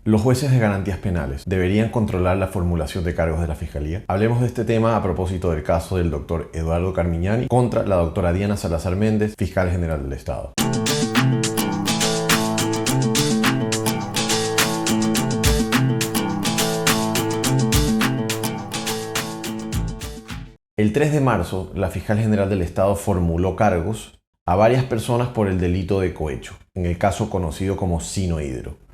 Los jueces de garantías penales deberían controlar la formulación de cargos de la Fiscalía. Hablemos de este tema a propósito del caso del doctor Eduardo Carmignani contra la doctora Diana Salazar Méndez, fiscal general del Estado. El 3 de marzo, la fiscal general del Estado formuló cargos a varias personas por el delito de cohecho, en el caso conocido como Sinohydro.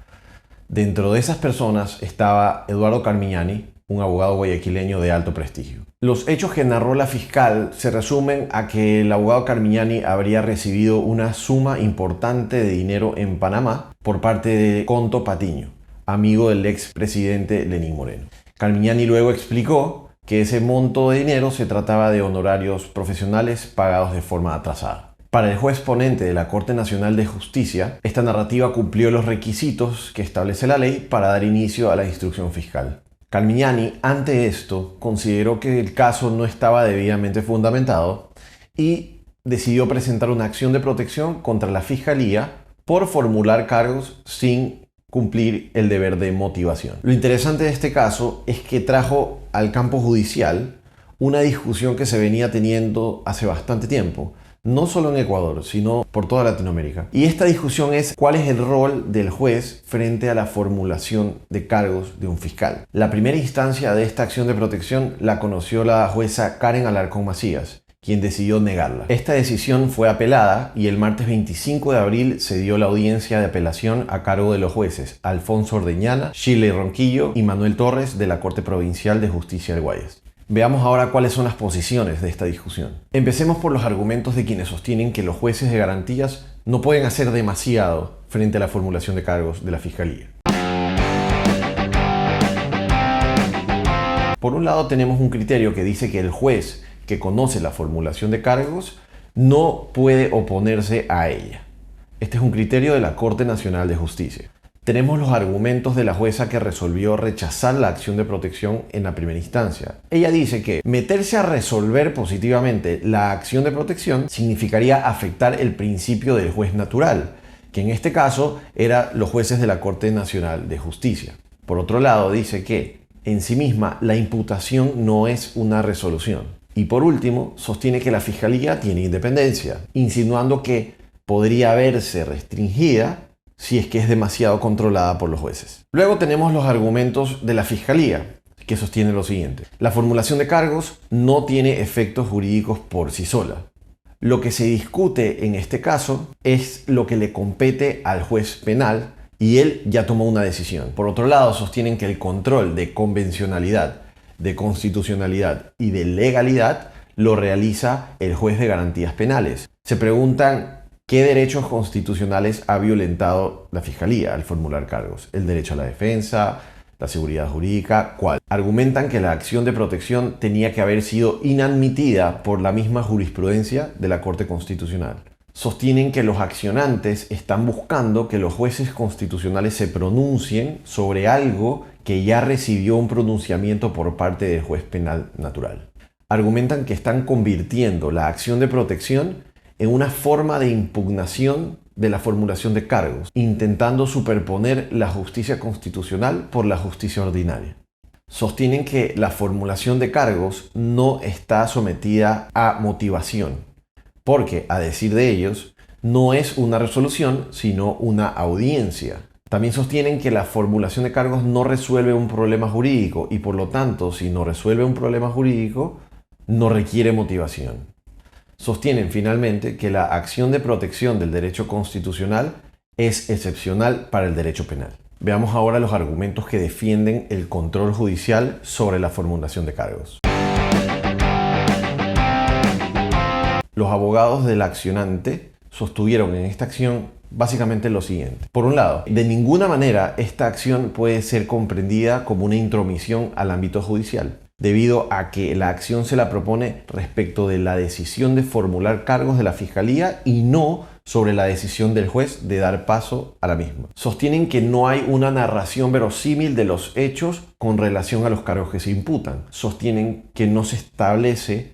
Dentro de esas personas estaba Eduardo Carmignani, un abogado guayaquileño de alto prestigio. Los hechos que narró la fiscal se resumen a que el abogado Carmignani habría recibido una suma importante de dinero en Panamá por parte de Conto Patiño, amigo del expresidente Lenín Moreno. Carmignani luego explicó que ese monto de dinero se trataba de honorarios profesionales pagados de forma atrasada. Para el juez ponente de la Corte Nacional de Justicia, esta narrativa cumplió los requisitos que establece la ley para dar inicio a la instrucción fiscal. Carmignani, ante esto, consideró que el caso no estaba debidamente fundamentado y decidió presentar una acción de protección contra la Fiscalía por formular cargos sin cumplir el deber de motivación. Lo interesante de este caso es que trajo al campo judicial una discusión que se venía teniendo hace bastante tiempo, no solo en Ecuador, sino por toda Latinoamérica. Y esta discusión es cuál es el rol del juez frente a la formulación de cargos de un fiscal. La primera instancia de esta acción de protección la conoció la jueza Karen Alarcón Macías, quien decidió negarla. Esta decisión fue apelada y el martes 25 de abril se dio la audiencia de apelación a cargo de los jueces Alfonso Ordeñana, Shirley Ronquillo y Manuel Torres de la Corte Provincial de Justicia del Guayas. Veamos ahora cuáles son las posiciones de esta discusión. Empecemos por los argumentos de quienes sostienen que los jueces de garantías no pueden hacer demasiado frente a la formulación de cargos de la Fiscalía. Por un lado tenemos un criterio que dice que el juez que conoce la formulación de cargos no puede oponerse a ella. Este es un criterio de la Corte Nacional de Justicia. Tenemos los argumentos de la jueza que resolvió rechazar la acción de protección en la primera instancia. Ella dice que meterse a resolver positivamente la acción de protección significaría afectar el principio del juez natural, que en este caso eran los jueces de la Corte Nacional de Justicia. Por otro lado, dice que en sí misma la imputación no es una resolución. Y por último, sostiene que la Fiscalía tiene independencia, insinuando que podría verse restringida si es que es demasiado controlada por los jueces. Luego tenemos los argumentos de la Fiscalía, que sostienen lo siguiente. La formulación de cargos no tiene efectos jurídicos por sí sola. Lo que se discute en este caso es lo que le compete al juez penal y él ya tomó una decisión. Por otro lado, sostienen que el control de convencionalidad, de constitucionalidad y de legalidad lo realiza el juez de garantías penales. Se preguntan ¿qué derechos constitucionales ha violentado la Fiscalía al formular cargos? El derecho a la defensa, la seguridad jurídica, ¿cuál? Argumentan que la acción de protección tenía que haber sido inadmitida por la misma jurisprudencia de la Corte Constitucional. Sostienen que los accionantes están buscando que los jueces constitucionales se pronuncien sobre algo que ya recibió un pronunciamiento por parte del juez penal natural. Argumentan que están convirtiendo la acción de protección en una forma de impugnación de la formulación de cargos, intentando superponer la justicia constitucional por la justicia ordinaria. Sostienen que la formulación de cargos no está sometida a motivación, porque, a decir de ellos, no es una resolución, sino una audiencia. También sostienen que la formulación de cargos no resuelve un problema jurídico y, por lo tanto, si no resuelve un problema jurídico, no requiere motivación. Sostienen finalmente que la acción de protección del derecho constitucional es excepcional para el derecho penal. Veamos ahora los argumentos que defienden el control judicial sobre la formulación de cargos. Los abogados del accionante sostuvieron en esta acción básicamente lo siguiente. Por un lado, de ninguna manera esta acción puede ser comprendida como una intromisión al ámbito judicial, debido a que la acción se la propone respecto de la decisión de formular cargos de la Fiscalía y no sobre la decisión del juez de dar paso a la misma. Sostienen que no hay una narración verosímil de los hechos con relación a los cargos que se imputan. Sostienen que no se establece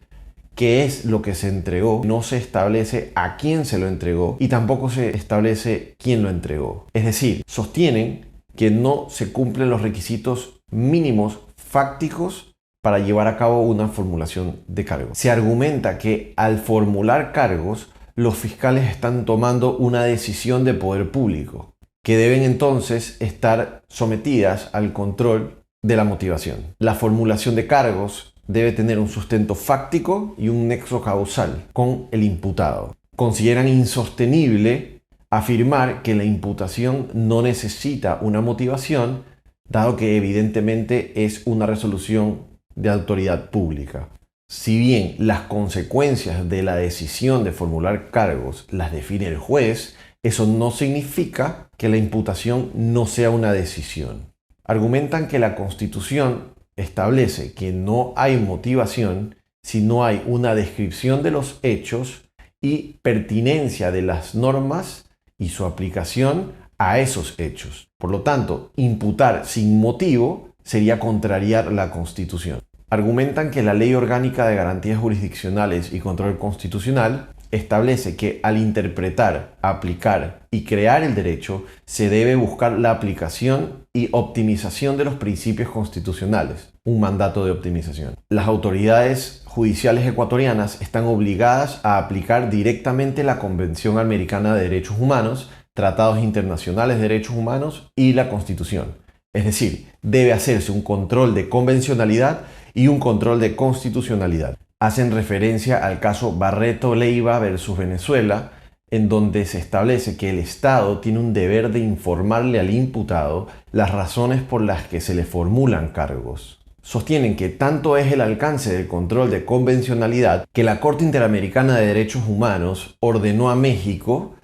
qué es lo que se entregó, no se establece a quién se lo entregó y tampoco se establece quién lo entregó. Es decir, sostienen que no se cumplen los requisitos mínimos fácticos para llevar a cabo una formulación de cargos. Se argumenta que al formular cargos, los fiscales están tomando una decisión de poder público, que deben entonces estar sometidas al control de la motivación. La formulación de cargos debe tener un sustento fáctico y un nexo causal con el imputado. Consideran insostenible afirmar que la imputación no necesita una motivación, dado que evidentemente es una resolución de autoridad pública. Si bien las consecuencias de la decisión de formular cargos las define el juez, eso no significa que la imputación no sea una decisión. Argumentan que la Constitución establece que no hay motivación si no hay una descripción de los hechos y pertinencia de las normas y su aplicación a esos hechos. Por lo tanto, imputar sin motivo sería contrariar la Constitución. Argumentan que la Ley Orgánica de Garantías Jurisdiccionales y Control Constitucional establece que al interpretar, aplicar y crear el derecho se debe buscar la aplicación y optimización de los principios constitucionales, un mandato de optimización. Las autoridades judiciales ecuatorianas están obligadas a aplicar directamente la Convención Americana de Derechos Humanos, tratados internacionales de derechos humanos y la Constitución. Es decir, debe hacerse un control de convencionalidad y un control de constitucionalidad. Hacen referencia al caso Barreto Leiva versus Venezuela, en donde se establece que el Estado tiene un deber de informarle al imputado las razones por las que se le formulan cargos. Sostienen que tanto es el alcance del control de convencionalidad que la Corte Interamericana de Derechos Humanos ordenó a México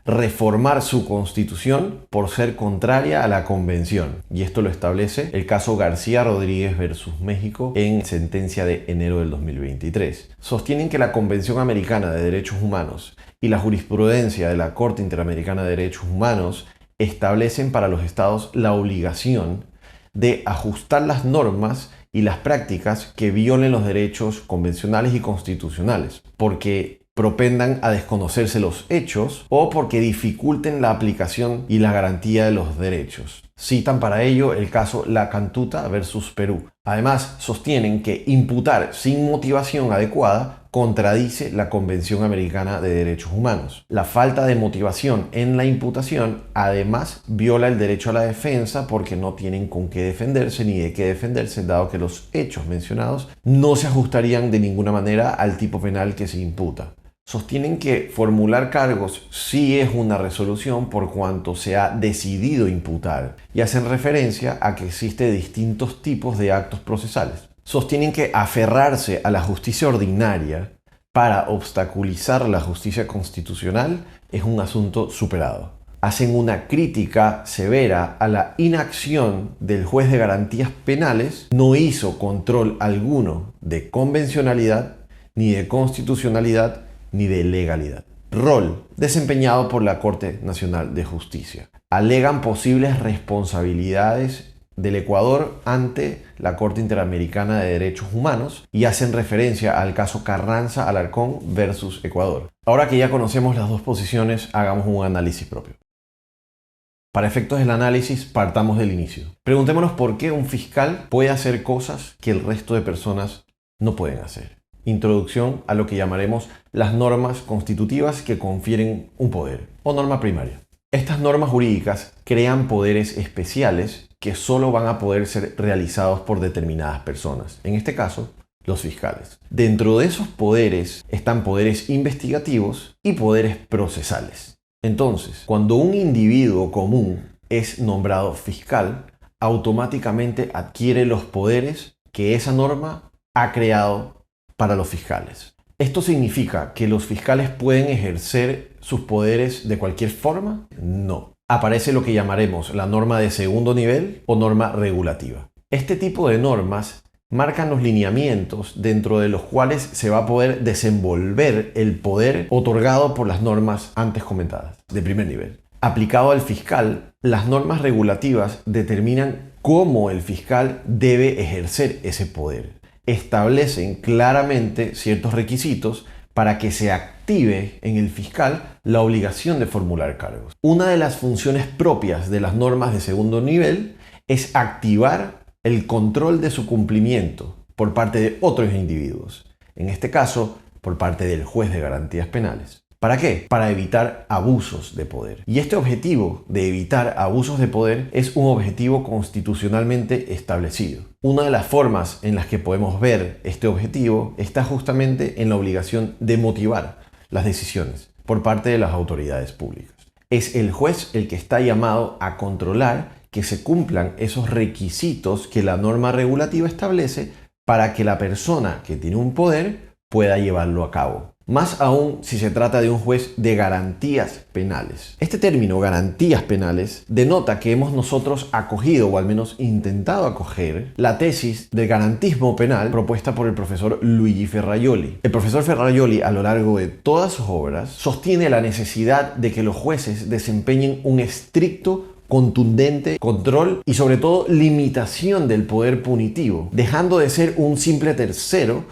reformar su constitución por ser contraria a la convención. Y esto lo establece el caso García Rodríguez versus México en sentencia de enero del 2023. Sostienen que la Convención Americana de Derechos Humanos y la jurisprudencia de la Corte Interamericana de Derechos Humanos establecen para los estados la obligación de ajustar las normas y las prácticas que violen los derechos convencionales y constitucionales, porque propendan a desconocerse los hechos o porque dificulten la aplicación y la garantía de los derechos. Citan para ello el caso La Cantuta versus Perú. Además, sostienen que imputar sin motivación adecuada contradice la Convención Americana de Derechos Humanos. La falta de motivación en la imputación además viola el derecho a la defensa porque no tienen con qué defenderse ni de qué defenderse, dado que los hechos mencionados no se ajustarían de ninguna manera al tipo penal que se imputa. Sostienen que formular cargos sí es una resolución por cuanto se ha decidido imputar y hacen referencia a que existen distintos tipos de actos procesales. Sostienen que aferrarse a la justicia ordinaria para obstaculizar la justicia constitucional es un asunto superado. Hacen una crítica severa a la inacción del juez de garantías penales. No hizo control alguno de convencionalidad, ni de constitucionalidad, ni de legalidad. Rol desempeñado por la Corte Nacional de Justicia. Alegan posibles responsabilidades del Ecuador ante la Corte Interamericana de Derechos Humanos y hacen referencia al caso Carranza Alarcón versus Ecuador. Ahora que ya conocemos las dos posiciones, hagamos un análisis propio. Para efectos del análisis, partamos del inicio. Preguntémonos por qué un fiscal puede hacer cosas que el resto de personas no pueden hacer. Introducción a lo que llamaremos las normas constitutivas que confieren un poder, o norma primaria. Estas normas jurídicas crean poderes especiales que solo van a poder ser realizados por determinadas personas, en este caso, los fiscales. Dentro de esos poderes están poderes investigativos y poderes procesales. Entonces, cuando un individuo común es nombrado fiscal, automáticamente adquiere los poderes que esa norma ha creado para los fiscales. ¿Esto significa que los fiscales pueden ejercer sus poderes de cualquier forma? No. Aparece lo que llamaremos la norma de segundo nivel o norma regulativa. Este tipo de normas marcan los lineamientos dentro de los cuales se va a poder desenvolver el poder otorgado por las normas antes comentadas, de primer nivel. Aplicado al fiscal, las normas regulativas determinan cómo el fiscal debe ejercer ese poder. Establecen claramente ciertos requisitos para que se active en el fiscal la obligación de formular cargos. Una de las funciones propias de las normas de segundo nivel es activar el control de su cumplimiento por parte de otros individuos, en este caso, por parte del juez de garantías penales. ¿Para qué? Para evitar abusos de poder. Y este objetivo de evitar abusos de poder es un objetivo constitucionalmente establecido. Una de las formas en las que podemos ver este objetivo está justamente en la obligación de motivar las decisiones por parte de las autoridades públicas. Es el juez el que está llamado a controlar que se cumplan esos requisitos que la norma regulativa establece para que la persona que tiene un poder pueda llevarlo a cabo. Más aún si se trata de un juez de garantías penales. Este término, garantías penales, denota que hemos nosotros acogido, o al menos intentado acoger, la tesis de garantismo penal propuesta por el profesor Luigi Ferrajoli. El profesor Ferrajoli, a lo largo de todas sus obras, sostiene la necesidad de que los jueces desempeñen un estricto, contundente control y sobre todo limitación del poder punitivo, dejando de ser un simple tercero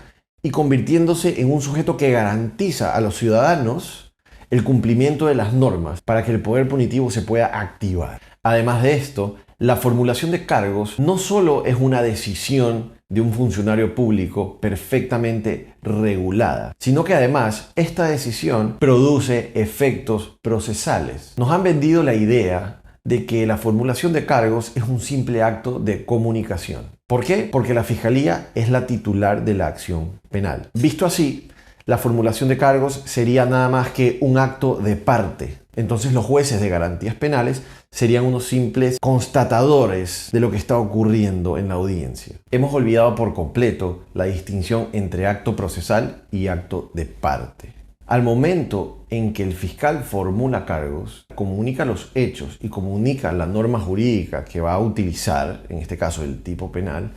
y convirtiéndose en un sujeto que garantiza a los ciudadanos el cumplimiento de las normas para que el poder punitivo se pueda activar. Además de esto, la formulación de cargos no solo es una decisión de un funcionario público perfectamente regulada, sino que además esta decisión produce efectos procesales. Nos han vendido la idea de que la formulación de cargos es un simple acto de comunicación. ¿Por qué? Porque la Fiscalía es la titular de la acción penal. Visto así, la formulación de cargos sería nada más que un acto de parte. Entonces los jueces de garantías penales serían unos simples constatadores de lo que está ocurriendo en la audiencia. Hemos olvidado por completo la distinción entre acto procesal y acto de parte. Al momento en que el fiscal formula cargos, comunica los hechos y comunica la norma jurídica que va a utilizar, en este caso el tipo penal,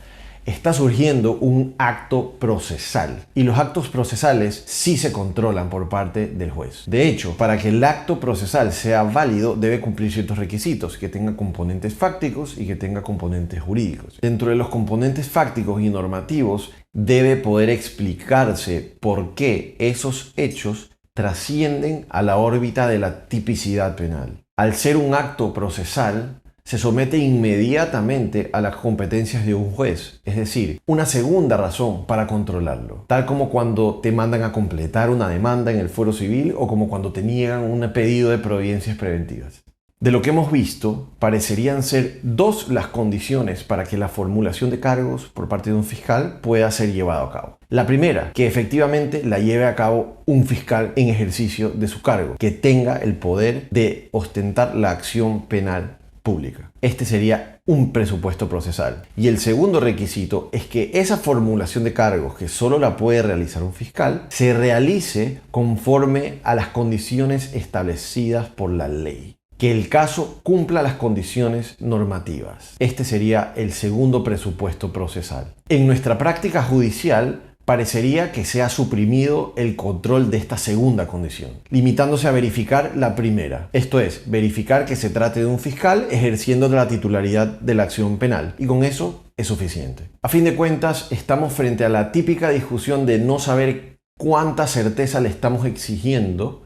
está surgiendo un acto procesal. Y los actos procesales sí se controlan por parte del juez. De hecho, para que el acto procesal sea válido, debe cumplir ciertos requisitos, que tenga componentes fácticos y que tenga componentes jurídicos. Dentro de los componentes fácticos y normativos, debe poder explicarse por qué esos hechos trascienden a la órbita de la tipicidad penal. Al ser un acto procesal, se somete inmediatamente a las competencias de un juez, es decir, una segunda razón para controlarlo, tal como cuando te mandan a completar una demanda en el fuero civil o como cuando te niegan un pedido de providencias preventivas. De lo que hemos visto, parecerían ser dos las condiciones para que la formulación de cargos por parte de un fiscal pueda ser llevado a cabo. La primera, que efectivamente la lleve a cabo un fiscal en ejercicio de su cargo, que tenga el poder de ostentar la acción penal pública. Este sería un presupuesto procesal. Y el segundo requisito es que esa formulación de cargos, que solo la puede realizar un fiscal, se realice conforme a las condiciones establecidas por la ley. Que el caso cumpla las condiciones normativas. Este sería el segundo presupuesto procesal. En nuestra práctica judicial, parecería que se ha suprimido el control de esta segunda condición, limitándose a verificar la primera. Esto es, verificar que se trate de un fiscal ejerciendo la titularidad de la acción penal. Y con eso es suficiente. A fin de cuentas, estamos frente a la típica discusión de no saber cuánta certeza le estamos exigiendo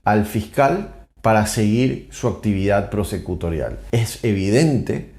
al fiscal para seguir su actividad prosecutorial. Es evidente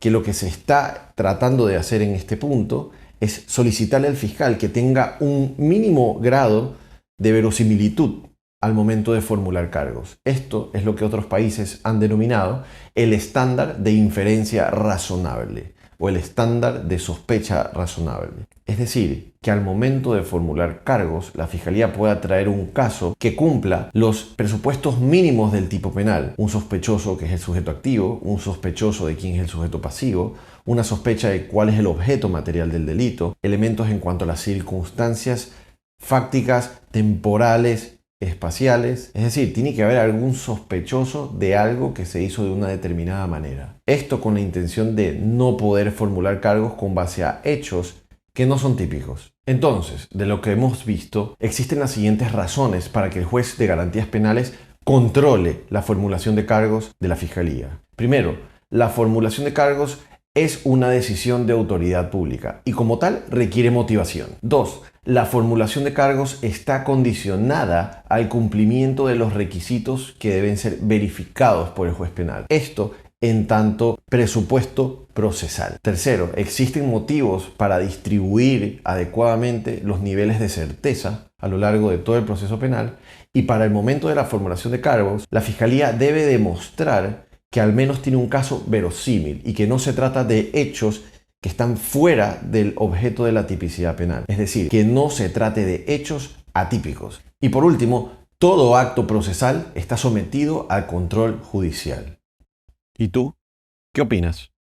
que lo que se está tratando de hacer en este punto es solicitarle al fiscal que tenga un mínimo grado de verosimilitud al momento de formular cargos. Esto es lo que otros países han denominado el estándar de inferencia razonable o el estándar de sospecha razonable. Es decir, que al momento de formular cargos, la Fiscalía pueda traer un caso que cumpla los presupuestos mínimos del tipo penal. Un sospechoso que es el sujeto activo, un sospechoso de quién es el sujeto pasivo, una sospecha de cuál es el objeto material del delito, elementos en cuanto a las circunstancias fácticas, temporales, espaciales. Es decir, tiene que haber algún sospechoso de algo que se hizo de una determinada manera. Esto con la intención de no poder formular cargos con base a hechos que no son típicos. Entonces, de lo que hemos visto, existen las siguientes razones para que el juez de garantías penales controle la formulación de cargos de la Fiscalía. Primero, la formulación de cargos es una decisión de autoridad pública y como tal requiere motivación. 2. La formulación de cargos está condicionada al cumplimiento de los requisitos que deben ser verificados por el juez penal. Esto en tanto presupuesto procesal. Tercero, existen motivos para distribuir adecuadamente los niveles de certeza a lo largo de todo el proceso penal, y para el momento de la formulación de cargos, la Fiscalía debe demostrar que al menos tiene un caso verosímil y que no se trata de hechos que están fuera del objeto de la tipicidad penal. Es decir, que no se trate de hechos atípicos. Y por último, todo acto procesal está sometido al control judicial. ¿Y tú? ¿Qué opinas?